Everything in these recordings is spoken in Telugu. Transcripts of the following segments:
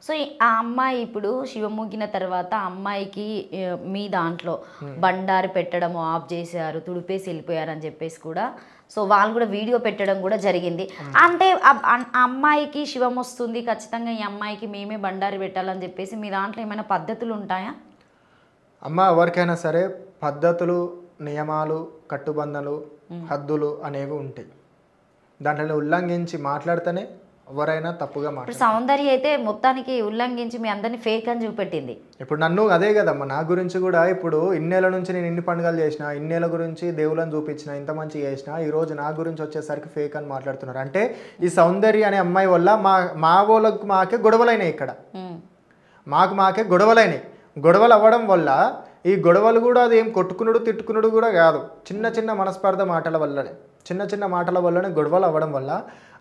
సో ఆ అమ్మాయి ఇప్పుడు శివమూగిన తర్వాత అమ్మాయికి మీ దాంట్లో బండారి పెట్టడం ఆఫ్ చేశారు, తుడిపేసి వెళ్ళిపోయారు అని చెప్పేసి కూడా సో వాళ్ళు కూడా వీడియో పెట్టడం కూడా జరిగింది. అంటే అమ్మాయికి శివం వస్తుంది, ఖచ్చితంగా ఈ అమ్మాయికి మేమే బండారి పెట్టాలని చెప్పేసి మీ దాంట్లో ఏమైనా పద్ధతులు ఉంటాయా? అమ్మ ఎవరికైనా సరే పద్ధతులు, నియమాలు, కట్టుబంధలు, హద్దులు అనేవి ఉంటాయి. దాంట్లో ఉల్లంఘించి మాట్లాడితేనే ఎవరైనా తప్పుగా ఇప్పుడు సౌందర్య అయితే మొత్తానికి ఉల్లంఘించి మీ అందరినీ ఫేక్ అని చూపెట్టింది. ఇప్పుడు నన్ను అదే కదమ్మా, నా గురించి కూడా ఇప్పుడు ఇన్నేళ్ళ నుంచి నేను ఇన్ని పండుగలు చేసిన, ఇన్నేళ్ళ గురించి దేవుళ్ళని చూపించిన, ఇంత మంచి చేసిన, ఈరోజు నా గురించి వచ్చేసరికి ఫేక్ అని మాట్లాడుతున్నారు. అంటే ఈ సౌందర్య అనే అమ్మాయి వల్ల మా వాళ్ళకు మాకే గొడవలైనాయి. ఇక్కడ మాకే గొడవలైనాయి. గొడవలు అవ్వడం వల్ల ఈ గొడవలు కూడా అది ఏం కొట్టుకునుడు తిట్టుకునుడు కూడా కాదు, చిన్న చిన్న మనస్పర్ధ మాటల వల్లనే, చిన్న మాటల వల్లనే గొడవలు అవ్వడం వల్ల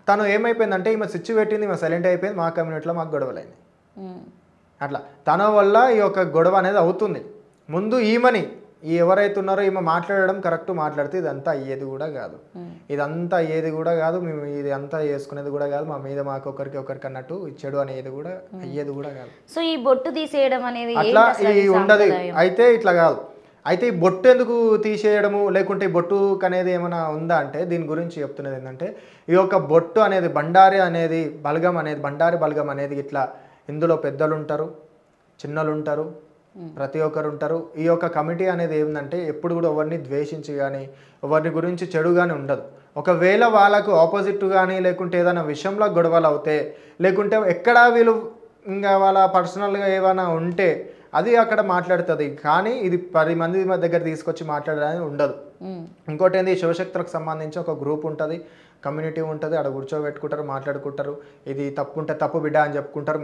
తను ఏమైపోయిందంటే ఈమె స్విచ్ పెట్టింది, ఈమె సైలెంట్ అయిపోయింది, మా కమ్యూనిటీలో మాకు గొడవలైంది. అట్లా తన వల్ల ఈ యొక్క గొడవ అనేది అవుతుంది. ముందు ఈమెని ఎవరైతే ఉన్నారో ఈమె మాట్లాడడం కరెక్ట్ మాట్లాడితే ఇదంతా అయ్యేది కూడా కాదు, ఇదంతా అయ్యేది కూడా కాదు, మేము ఇది అంతా చేసుకునేది కూడా కాదు, మా మీద మాకు ఒకరికి అన్నట్టు చెడు అనేది కూడా అయ్యేది కూడా కాదు. సో ఈ బొట్టు తీసేయడం అనేది అట్లా ఉండదు. అయితే ఇట్లా కాదు. అయితే ఈ బొట్టు ఎందుకు తీసేయడము, లేకుంటే ఈ బొట్టు అనేది ఏమైనా ఉందా అంటే దీని గురించి చెప్తున్నది ఏంటంటే ఈ యొక్క బొట్టు అనేది బండారి అనేది బలగం అనేది బండారి బలగం అనేది ఇట్లా ఇందులో పెద్దలు ఉంటారు, చిన్నలు ఉంటారు, ప్రతి ఒక్కరు ఉంటారు. ఈ యొక్క కమిటీ అనేది ఏంటంటే ఎప్పుడు కూడా ఎవరిని ద్వేషించి కానీ ఎవరిని గురించి చెడు కానీ ఉండదు. ఒకవేళ వాళ్ళకు ఆపోజిట్ కానీ లేకుంటే ఏదైనా విషయంలో గొడవలు అవుతే లేకుంటే ఎక్కడా వీళ్ళు ఇంకా వాళ్ళ పర్సనల్గా ఏమైనా ఉంటే అది అక్కడ మాట్లాడుతుంది. కానీ ఇది 10 మంది దగ్గర తీసుకొచ్చి మాట్లాడడానికి ఉండదు. ఇంకోటి ఏంది, శివశక్తులకు సంబంధించి ఒక గ్రూప్ ఉంటుంది, కమ్యూనిటీ ఉంటుంది, అక్కడ కూర్చోబెట్టుకుంటారు, మాట్లాడుకుంటారు, ఇది తప్పు ఉంటే తప్పు బిడ్డ అని చెప్పుకుంటారు.